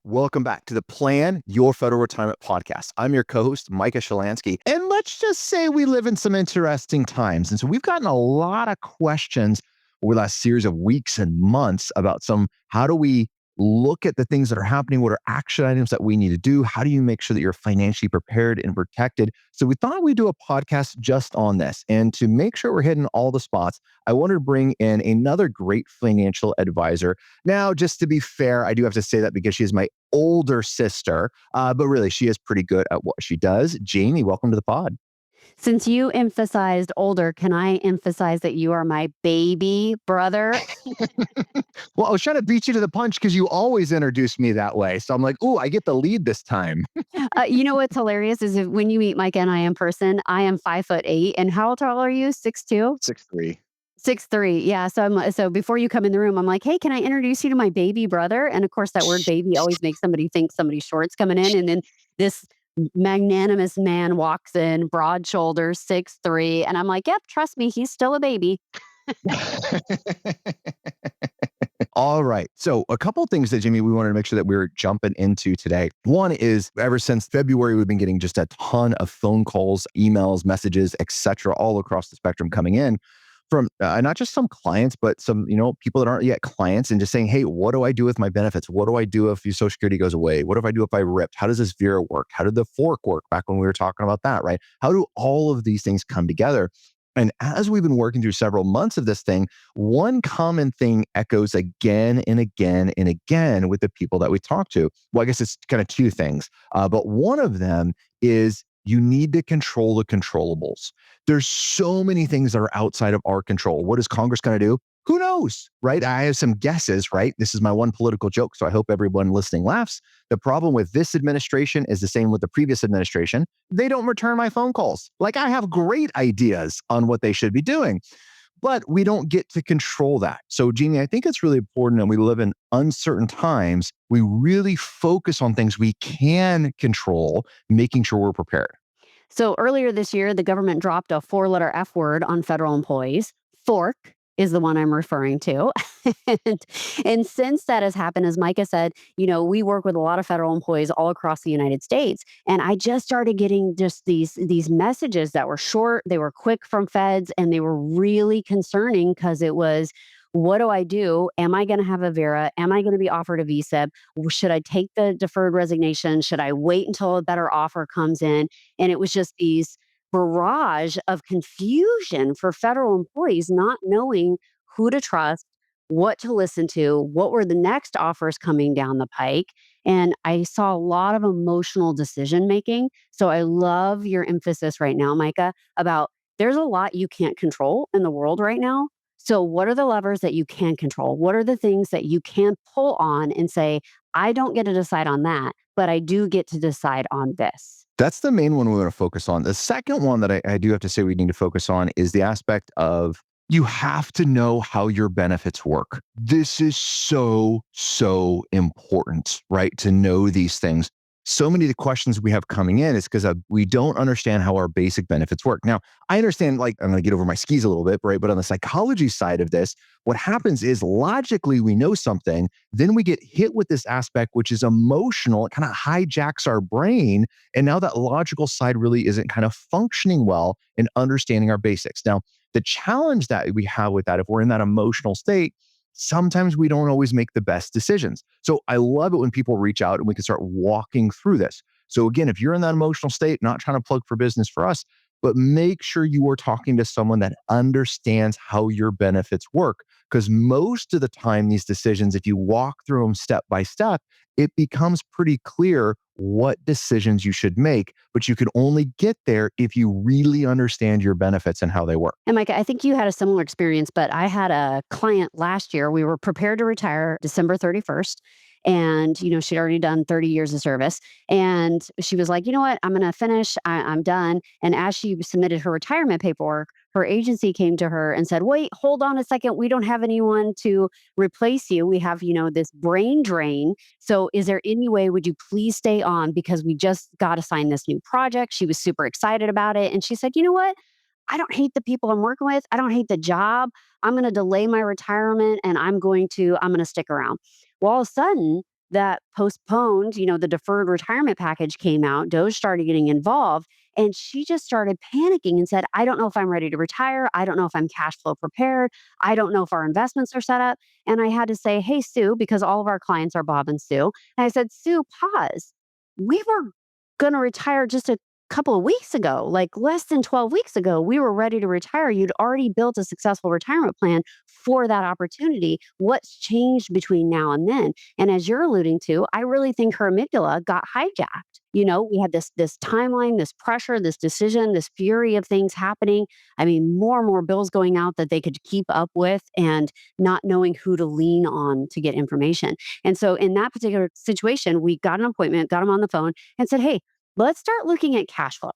Welcome back to the Plan Your Federal Retirement podcast. I'm your co-host, Micah Shalansky. And let's just say we live in some interesting times. And so we've gotten a lot of questions over the last series of weeks and months about how do we look at the things that are happening? What are action items that we need to do? How do you make sure that you're financially prepared and protected? So we thought we'd do a podcast just on this. And to make sure we're hitting all the spots, I wanted to bring in another great financial advisor. Now, just to be fair, I do have to say that because she is my older sister, but really she is pretty good at what she does. Jamie, welcome to the pod. Since you emphasized older, can I emphasize that you are my baby brother? Well, I was trying to beat you to the punch because you always introduce me that way. So I'm like, ooh, I get the lead this time. You know what's hilarious is when you meet Micah and I in person, I am 5'8", and how tall are you? 6'2"? 6'3". 6'3". Yeah. So before you come in the room, I'm like, hey, can I introduce you to my baby brother? And of course, that word baby always makes somebody think somebody short's coming in, and then this magnanimous man walks in, broad shoulders, 6'3", and I'm like, yep, trust me, he's still a baby. All right. So a couple of things that, Jimmy, we wanted to make sure that we're jumping into today. One is ever since February, we've been getting just a ton of phone calls, emails, messages, etc., all across the spectrum coming in from not just some clients, but some, people that aren't yet clients and just saying, hey, what do I do with my benefits? What do I do if your Social Security goes away? What if I do if I ripped? How does this Vera work? How did the fork work back when we were talking about that, right? How do all of these things come together? And as we've been working through several months of this thing, one common thing echoes again and again and again with the people that we talk to. Well, I guess it's kind of two things, but one of them is you need to control the controllables. There's so many things that are outside of our control. What is Congress going to do? Who knows, right? I have some guesses, right? This is my one political joke, so I hope everyone listening laughs. The problem with this administration is the same with the previous administration. They don't return my phone calls. Like, I have great ideas on what they should be doing, but we don't get to control that. So, Jeannie, I think it's really important, and we live in uncertain times. We really focus on things we can control, making sure we're prepared. So earlier this year, the government dropped a four-letter F word on federal employees. Fork is the one I'm referring to. and, and since that has happened, as Micah said, we work with a lot of federal employees all across the United States. And I just started getting just these messages that were short, they were quick from feds, and they were really concerning because it was, what do I do? Am I going to have a Vera? Am I going to be offered a VSIP? Should I take the deferred resignation? Should I wait until a better offer comes in? And it was just these barrage of confusion for federal employees not knowing who to trust, what to listen to, what were the next offers coming down the pike. And I saw a lot of emotional decision making. So I love your emphasis right now, Micah, about there's a lot you can't control in the world right now. So, what are the levers that you can control? What are the things that you can pull on and say, I don't get to decide on that, but I do get to decide on this? That's the main one we want to focus on. The second one that I do have to say we need to focus on is the aspect of you have to know how your benefits work. This is so, so important, right? To know these things. So many of the questions we have coming in is because we don't understand how our basic benefits work. Now, I understand, like, I'm going to get over my skis a little bit, right? But on the psychology side of this, what happens is logically we know something, then we get hit with this aspect, which is emotional. It kind of hijacks our brain. And now that logical side really isn't kind of functioning well in understanding our basics. Now, the challenge that we have with that, if we're in that emotional state, sometimes we don't always make the best decisions. So I love it when people reach out and we can start walking through this. So again, if you're in that emotional state, not trying to plug for business for us, but make sure you are talking to someone that understands how your benefits work. Because most of the time, these decisions, if you walk through them step by step, it becomes pretty clear what decisions you should make. But you can only get there if you really understand your benefits and how they work. And Micah, I think you had a similar experience, but I had a client last year. We were prepared to retire December 31st. And, she'd already done 30 years of service. And she was like, you know what? I'm going to finish. I'm done. And as she submitted her retirement paperwork, her agency came to her and said, wait, hold on a second. We don't have anyone to replace you. We have, this brain drain. So is there any way, would you please stay on? Because we just got assigned this new project. She was super excited about it. And she said, you know what? I don't hate the people I'm working with. I don't hate the job. I'm going to delay my retirement and I'm going to stick around. Well, all of a sudden, that postponed, the deferred retirement package came out, Doge started getting involved, and she just started panicking and said, I don't know if I'm ready to retire. I don't know if I'm cash flow prepared. I don't know if our investments are set up. And I had to say, hey, Sue, because all of our clients are Bob and Sue. And I said, Sue, pause. We were going to retire just a couple of weeks ago, like less than 12 weeks ago. We were ready to retire. You'd already built a successful retirement plan for that opportunity. What's changed between now and then? And as you're alluding to, I really think her amygdala got hijacked. We had this timeline, this pressure, this decision, this fury of things happening. I mean, more and more bills going out that they could keep up with, and not knowing who to lean on to get information. And so in that particular situation, we got an appointment, got him on the phone and said, hey, let's start looking at cash flow.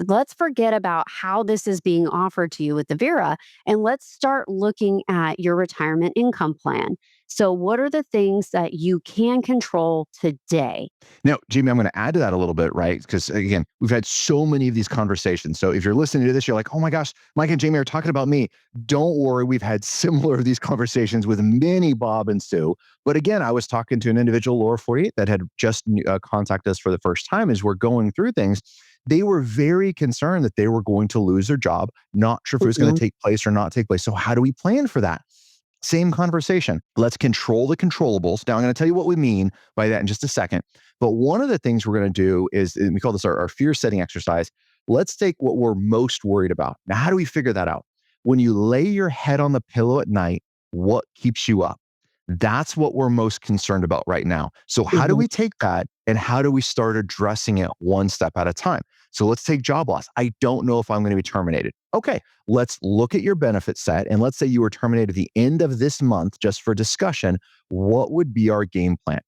Let's forget about how this is being offered to you with the Vera, and let's start looking at your retirement income plan. So, what are the things that you can control today? Now, Jamie, I'm going to add to that a little bit, right? Because again, we've had so many of these conversations. So if you're listening to this, you're like, oh my gosh, Mike and Jamie are talking about me. Don't worry. We've had similar of these conversations with many Bob and Sue. But again, I was talking to an individual, Laura 48, that had just contacted us for the first time as we're going through things. They were very concerned that they were going to lose their job, not sure if it was going to take place or not take place. So how do we plan for that? Same conversation. Let's control the controllables. Now, I'm going to tell you what we mean by that in just a second. But one of the things we're going to do is, and we call this our fear setting exercise. Let's take what we're most worried about. Now, how do we figure that out? When you lay your head on the pillow at night, what keeps you up? That's what we're most concerned about right now. So how do Mhm. we take that and how do we start addressing it one step at a time? So let's take job loss. I don't know if I'm going to be terminated. Okay, let's look at your benefit set. And let's say you were terminated at the end of this month, just for discussion. What would be our game plan?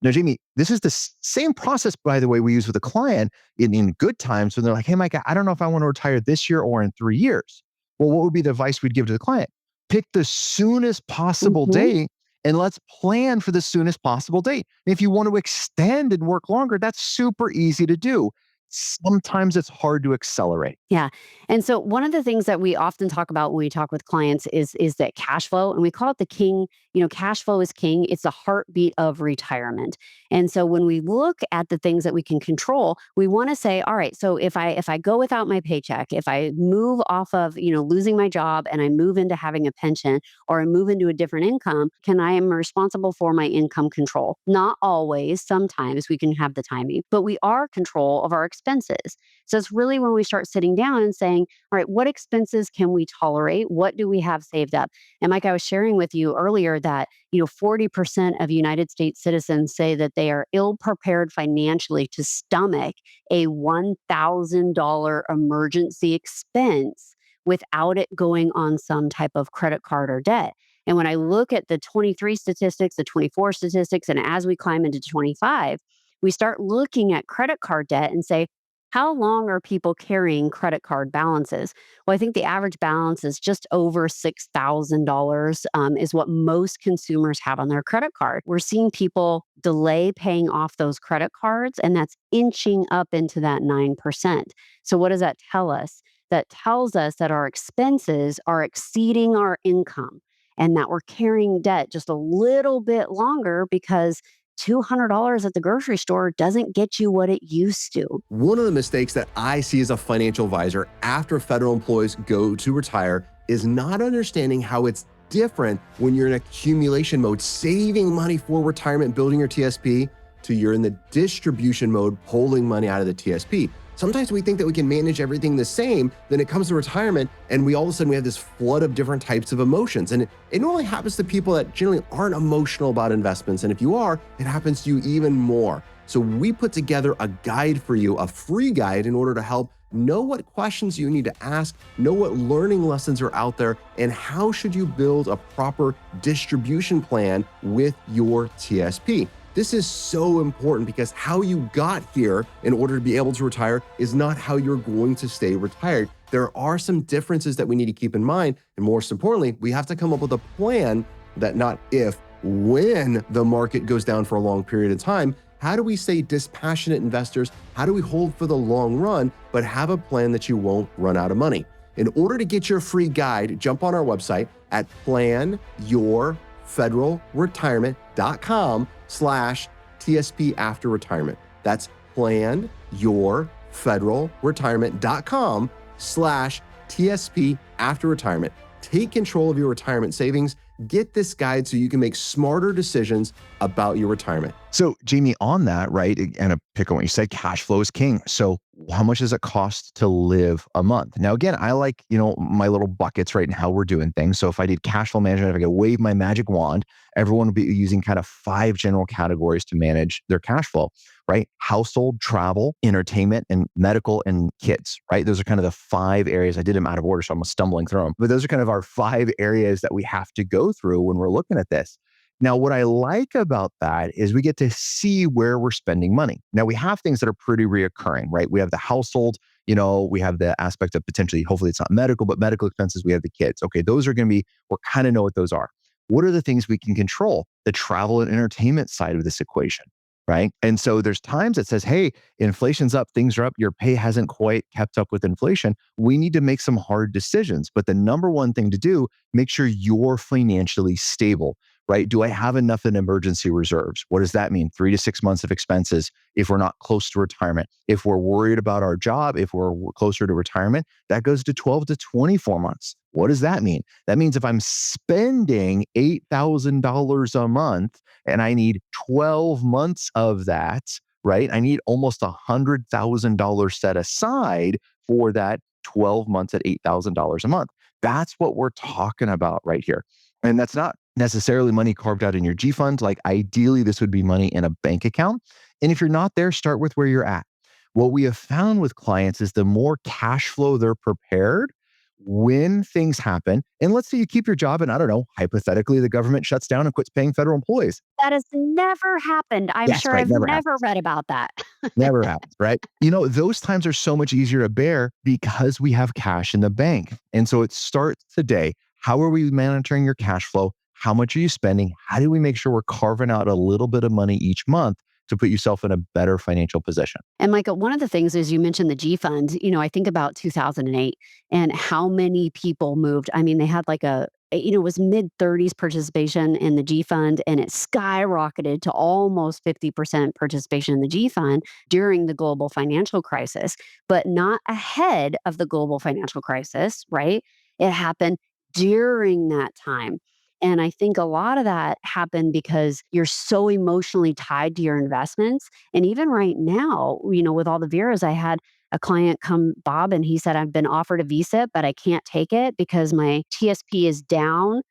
Now, Jamie, this is the same process, by the way, we use with a client in good times when they're like, hey, Mike, I don't know if I want to retire this year or in 3 years. Well, what would be the advice we'd give to the client? Pick the soonest possible Mhm. date and let's plan for the soonest possible date. And if you want to extend and work longer, that's super easy to do. Sometimes it's hard to accelerate. Yeah. And so one of the things that we often talk about when we talk with clients is that cash flow, and we call it the king, cash flow is king. It's the heartbeat of retirement. And so when we look at the things that we can control, we want to say, all right, so if I go without my paycheck, if I move off of, losing my job and I move into having a pension, or I move into a different income, I am responsible for my income control. Not always, sometimes we can have the timing, but we are control of our expenses. So it's really when we start sitting down and saying, all right, what expenses can we tolerate? What do we have saved up? And Mike, I was sharing with you earlier that, 40% of United States citizens say that they are ill prepared financially to stomach a $1,000 emergency expense without it going on some type of credit card or debt. And when I look at the 23 statistics, the 24 statistics, and as we climb into 25, we start looking at credit card debt and say, how long are people carrying credit card balances? Well, I think the average balance is just over $6,000, is what most consumers have on their credit card. We're seeing people delay paying off those credit cards, and that's inching up into that 9%. So, what does that tell us? That tells us that our expenses are exceeding our income, and that we're carrying debt just a little bit longer because $200 at the grocery store doesn't get you what it used to. One of the mistakes that I see as a financial advisor after federal employees go to retire is not understanding how it's different when you're in accumulation mode, saving money for retirement, building your TSP, to you're in the distribution mode, pulling money out of the TSP. Sometimes we think that we can manage everything the same. Then it comes to retirement, and we all of a sudden we have this flood of different types of emotions. And it normally happens to people that generally aren't emotional about investments. And if you are, it happens to you even more. So we put together a guide for you, a free guide, in order to help know what questions you need to ask, know what learning lessons are out there, and how should you build a proper distribution plan with your TSP. This is so important because how you got here in order to be able to retire is not how you're going to stay retired. There are some differences that we need to keep in mind. And most importantly, we have to come up with a plan that not if, when the market goes down for a long period of time, how do we stay dispassionate investors? How do we hold for the long run, but have a plan that you won't run out of money? In order to get your free guide, jump on our website at planyourfederalretirement.com planyourfederalretirement.com/TSP after retirement. That's planyourfederalretirement.com/TSP after retirement. Take control of your retirement savings. Get this guide so you can make smarter decisions about your retirement. So, Jamie, on that, right, and a pick on what you said, cash flow is king. So, how much does it cost to live a month? Now, again, I like, my little buckets, right, and how we're doing things. So, if I did cash flow management, if I could wave my magic wand, everyone would be using kind of 5 general categories to manage their cash flow, right? Household, travel, entertainment, and medical and kids, right? Those are kind of the 5 areas. I did them out of order, so I'm stumbling through them. But those are kind of our 5 areas that we have to go through when we're looking at this. Now, what I like about that is we get to see where we're spending money. Now, we have things that are pretty reoccurring, right? We have the household, we have the aspect of potentially, hopefully it's not medical, but medical expenses. We have the kids. Okay, those are going to be, we kind of know what those are. What are the things we can control? The travel and entertainment side of this equation, right? And so there's times it says, hey, inflation's up, things are up, your pay hasn't quite kept up with inflation. We need to make some hard decisions. But the number one thing to do, make sure you're financially stable, right? Do I have enough in emergency reserves? What does that mean? 3 to 6 months of expenses if we're not close to retirement. If we're worried about our job, if we're closer to retirement, that goes to 12 to 24 months. What does that mean? That means if I'm spending $8,000 a month and I need 12 months of that, right? I need almost $100,000 set aside for that 12 months at $8,000 a month. That's what we're talking about right here. And that's not necessarily money carved out in your G fund. Like ideally, this would be money in a bank account. And if you're not there, start with where you're at. What we have found with clients is the more cash flow they're prepared when things happen. And let's say you keep your job and I don't know, hypothetically, the government shuts down and quits paying federal employees. That has never happened. I'm Yes, sure right. I've Never never happens. read about that. Never happens, right? Those times are so much easier to bear because we have cash in the bank. And so it starts today. How are we monitoring your cash flow? How much are you spending? How do we make sure we're carving out a little bit of money each month to put yourself in a better financial position? And Micah, one of the things is you mentioned the G fund. I think about 2008 and how many people moved. I mean, they had like it was mid 30s participation in the G fund and it skyrocketed to almost 50% participation in the G fund during the global financial crisis, but not ahead of the global financial crisis, right? It happened during that time. And I think a lot of that happened because you're so emotionally tied to your investments. And even right now, with all the Veras, I had a client come, Bob, and he said, I've been offered a VSIP, but I can't take it because my TSP is down,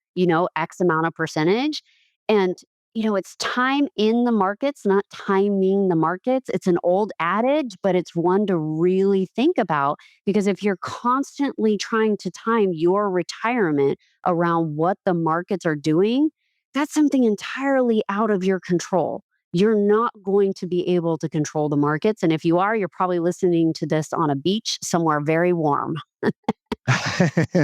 X amount of percentage. And, it's time in the markets, not timing the markets. It's an old adage, but it's one to really think about because if you're constantly trying to time your retirement around what the markets are doing, that's something entirely out of your control. You're not going to be able to control the markets. And if you are, you're probably listening to this on a beach somewhere very warm.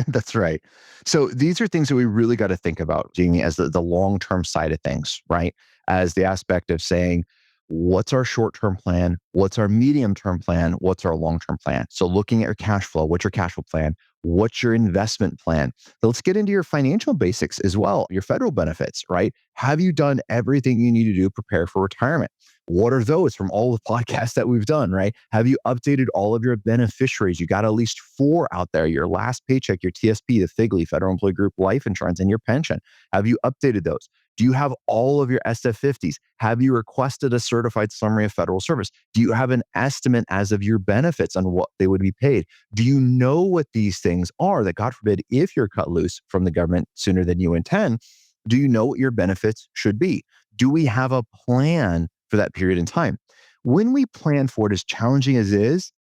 That's right. So these are things that we really got to think about, Jamie, as the long-term side of things, right? As the aspect of saying, what's our short-term plan? What's our medium-term plan? What's our long-term plan? So looking at your cash flow, what's your cash flow plan? What's your investment plan? Let's get into your financial basics as well, your federal benefits, right? Have you done everything you need to do to prepare for retirement? What are those from all the podcasts that we've done, right? Have you updated all of your beneficiaries? You got at least 4 out there, your last paycheck, your TSP, the FIGLI, Federal Employee Group Life Insurance, and your pension. Have you updated those? Do you have all of your SF50s? Have you requested a certified summary of federal service? Do you have an estimate as of your benefits on what they would be paid? Do you know what these things are that, God forbid, if you're cut loose from the government sooner than you intend, do you know what your benefits should be? Do we have a plan for that period in time? When we plan for it, as challenging as it is,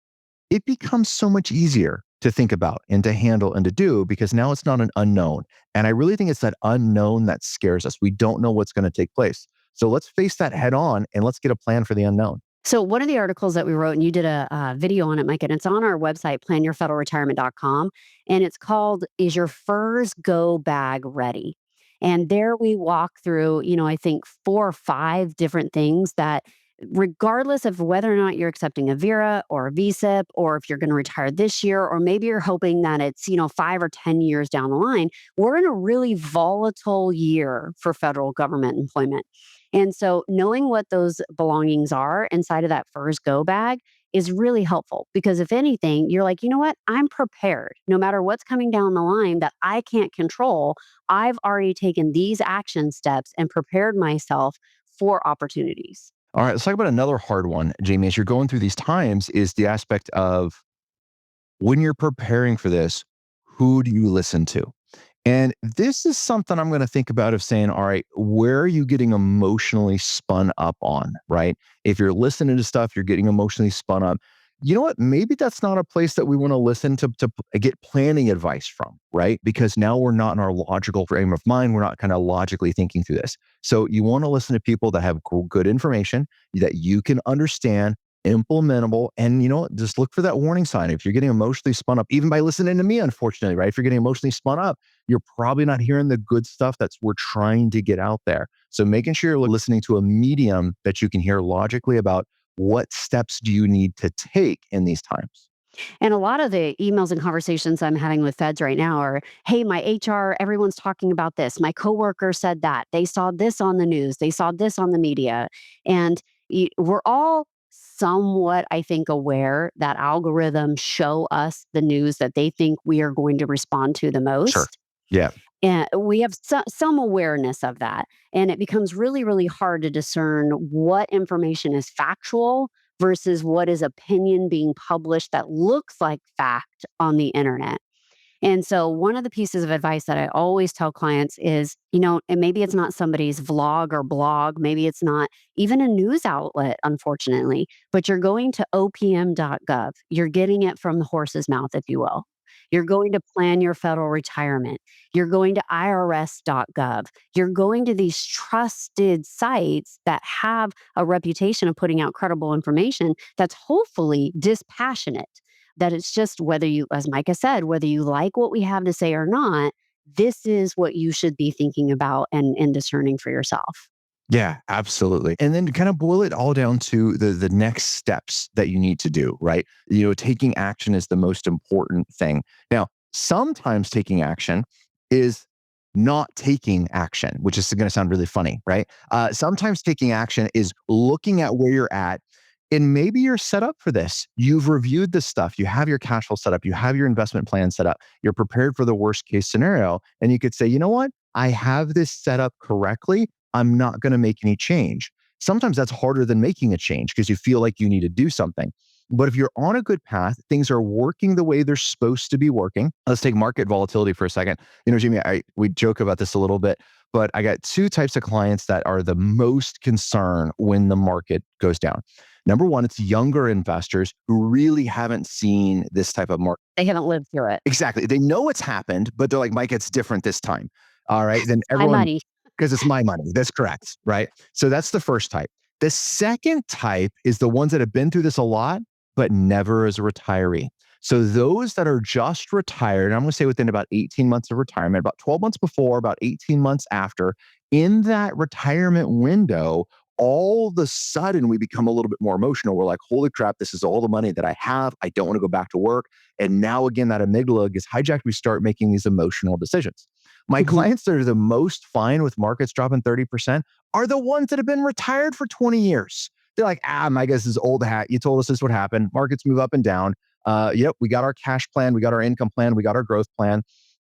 it becomes so much easier to think about and to handle and to do because now it's not an unknown. And I really think it's that unknown that scares us. We don't know what's going to take place. So let's face that head on and let's get a plan for the unknown. So one of the articles that we wrote, and you did a video on it, Mike, and it's on our website, planyourfederalretirement.com, and it's called, Is Your FERS Go Bag Ready? And there we walk through, I think 4 or 5 different things that regardless of whether or not you're accepting a Vera or a VSIP, or if you're going to retire this year, or maybe you're hoping that it's, 5 or 10 years down the line, we're in a really volatile year for federal government employment. And so knowing what those belongings are inside of that FERS go bag is really helpful because if anything, you're like, you know what? I'm prepared. No matter what's coming down the line that I can't control, I've already taken these action steps and prepared myself for opportunities. All right, let's talk about another hard one, Jamie. As you're going through these times, is the aspect of when you're preparing for this, who do you listen to? And this is something I'm going to think about of saying, all right, where are you getting emotionally spun up on, right? If you're listening to stuff, you're getting emotionally spun up. You know what? Maybe that's not a place that we want to listen to get planning advice from, right? Because now we're not in our logical frame of mind. We're not kind of logically thinking through this. So you want to listen to people that have good information that you can understand, implementable, and just look for that warning sign. If you're getting emotionally spun up, even by listening to me, unfortunately, right? If you're getting emotionally spun up, you're probably not hearing the good stuff that's we're trying to get out there. So making sure you're listening to a medium that you can hear logically about what steps do you need to take in these times. And a lot of the emails and conversations I'm having with feds right now are, hey, my HR, everyone's talking about this. My coworker said that. They saw this on the news. They saw this on the media. And we're all somewhat, I think, aware that algorithms show us the news that they think we are going to respond to the Sure. most. Yeah. And we have some awareness of that. And it becomes really, really hard to discern what information is factual versus what is opinion being published that looks like fact on the internet. And so, one of the pieces of advice that I always tell clients is, and maybe it's not somebody's vlog or blog, maybe it's not even a news outlet, unfortunately, but you're going to opm.gov. You're getting it from the horse's mouth, if you will. You're going to plan your federal retirement. You're going to irs.gov. You're going to these trusted sites that have a reputation of putting out credible information that's hopefully dispassionate, that it's just whether you, as Micah said, whether you like what we have to say or not, this is what you should be thinking about and discerning for yourself. Yeah, absolutely. And then to kind of boil it all down to the next steps that you need to do, right? Taking action is the most important thing. Now, sometimes taking action is not taking action, which is going to sound really funny, right? Sometimes taking action is looking at where you're at. And maybe you're set up for this. You've reviewed the stuff. You have your cash flow set up. You have your investment plan set up. You're prepared for the worst case scenario. And you could say, you know what? I have this set up correctly. I'm not going to make any change. Sometimes that's harder than making a change because you feel like you need to do something. But if you're on a good path, things are working the way they're supposed to be working. Let's take market volatility for a second. Jamie, we joke about this a little bit, but I got two types of clients that are the most concerned when the market goes down. Number one, it's younger investors who really haven't seen this type of market. They haven't lived through it. Exactly. They know it's happened, but they're like, Mike, it's different this time. All right. Then My everyone, money. because it's my money. That's correct. Right. So that's the first type. The second type is the ones that have been through this a lot, but never as a retiree. So those that are just retired, I'm going to say within about 18 months of retirement, about 12 months before, about 18 months after, in that retirement window, all of a sudden we become a little bit more emotional. We're like, holy crap, this is all the money that I have. I don't want to go back to work. And now again, that amygdala gets hijacked. We start making these emotional decisions. My clients that are the most fine with markets dropping 30% are the ones that have been retired for 20 years. They're like, my guess is old hat. You told us this would happen. Markets move up and down. Yep, we got our cash plan. We got our income plan. We got our growth plan.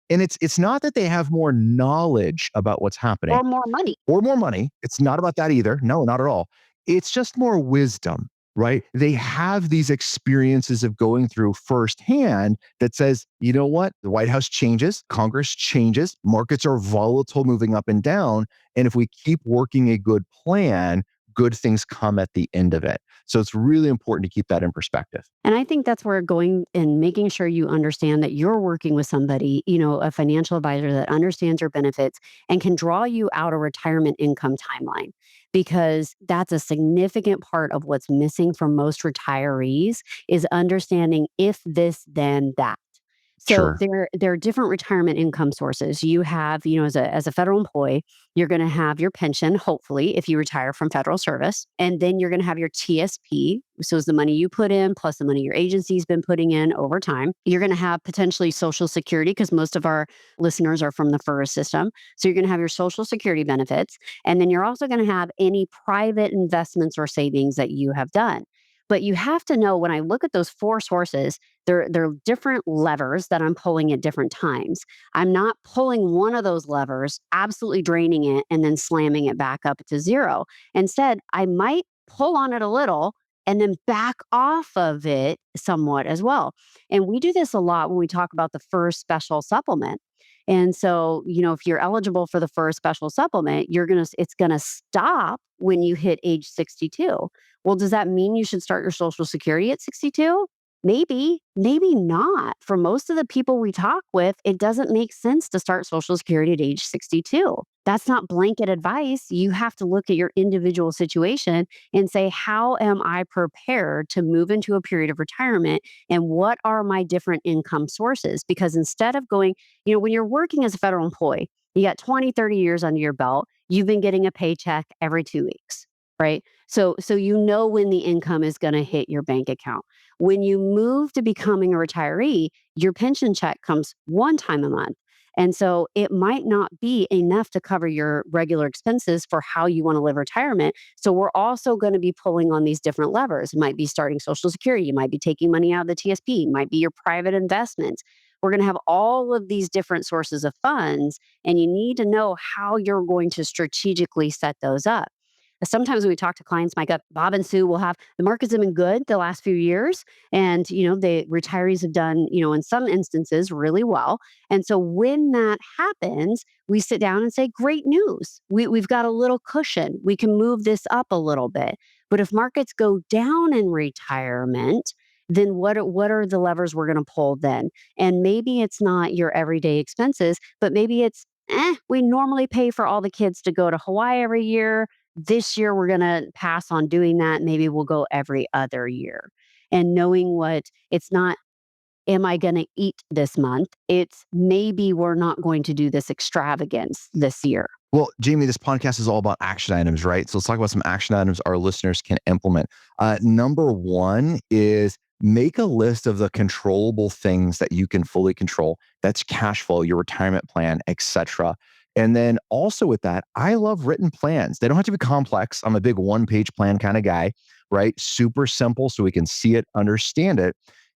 And it's not that they have more knowledge about what's happening Or more money. or more money. It's not about that either. No, not at all. It's just more wisdom, right? They have these experiences of going through firsthand that says, you know what? The White House changes, Congress changes, markets are volatile, moving up and down. And if we keep working a good plan, good things come at the end of it. So it's really important to keep that in perspective. And I think that's where going and making sure you understand that you're working with somebody, a financial advisor that understands your benefits and can draw you out a retirement income timeline, because that's a significant part of what's missing for most retirees is understanding if this, then that. So Sure. there are different retirement income sources. You have, as a federal employee, you're going to have your pension, hopefully, if you retire from federal service, and then you're going to have your TSP. So it's the money you put in plus the money your agency's been putting in over time. You're going to have potentially Social Security because most of our listeners are from the FERS system. So you're going to have your Social Security benefits, and then you're also going to have any private investments or savings that you have done. But you have to know when I look at those four sources, they're different levers that I'm pulling at different times. I'm not pulling one of those levers, absolutely draining it, and then slamming it back up to zero. Instead, I might pull on it a little and then back off of it somewhat as well. And we do this a lot when we talk about the first special supplement. And so, if you're eligible for the first special supplement, it's going to stop when you hit age 62. Well, does that mean you should start your Social Security at 62? Maybe, maybe not. For most of the people we talk with, it doesn't make sense to start Social Security at age 62. That's not blanket advice. You have to look at your individual situation and say, how am I prepared to move into a period of retirement? And what are my different income sources? Because instead of going, when you're working as a federal employee, you got 20, 30 years under your belt, you've been getting a paycheck every 2 weeks, right? So you know when the income is going to hit your bank account. When you move to becoming a retiree, your pension check comes one time a month. And so it might not be enough to cover your regular expenses for how you want to live retirement. So we're also going to be pulling on these different levers. It might be starting Social Security, you might be taking money out of the TSP, it might be your private investments. We're going to have all of these different sources of funds, and you need to know how you're going to strategically set those up. Sometimes when we talk to clients, Micah, Bob and Sue will have the markets have been good the last few years. And, the retirees have done, in some instances really well. And so when that happens, we sit down and say, great news. We've got a little cushion. We can move this up a little bit. But if markets go down in retirement, then what are the levers we're going to pull then? And maybe it's not your everyday expenses, but maybe it's, we normally pay for all the kids to go to Hawaii every year. This year, we're going to pass on doing that. Maybe we'll go every other year. And knowing what it's not, am I going to eat this month? It's maybe we're not going to do this extravagance this year. Well, Jamie, this podcast is all about action items, right? So let's talk about some action items our listeners can implement. Number one is make a list of the controllable things that you can fully control. That's cash flow, your retirement plan, etc. And then also with that, I love written plans. They don't have to be complex. I'm a big one-page plan kind of guy, right? Super simple so we can see it, understand it,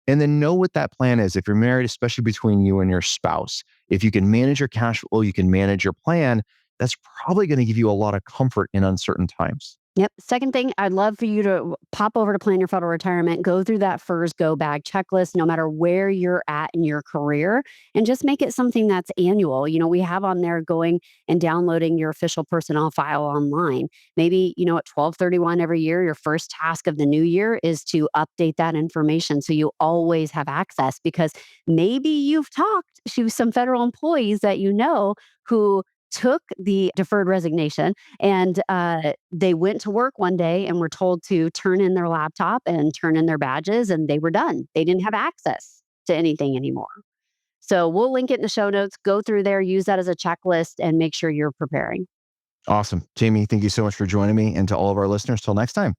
and then know what that plan is. If you're married, especially between you and your spouse, if you can manage your cash flow, you can manage your plan. That's probably going to give you a lot of comfort in uncertain times. Yep. Second thing, I'd love for you to pop over to Plan Your Federal Retirement, go through that FERS Go Bag checklist, no matter where you're at in your career, and just make it something that's annual. We have on there going and downloading your official personnel file online. Maybe, at 12/31 every year, your first task of the new year is to update that information so you always have access, because maybe you've talked to some federal employees that who took the deferred resignation and they went to work one day and were told to turn in their laptop and turn in their badges, and they were done. They didn't have access to anything anymore. So we'll link it in the show notes. Go through there, use that as a checklist, and make sure you're preparing. Awesome. Jamie, thank you so much for joining me. And to all of our listeners, till next time.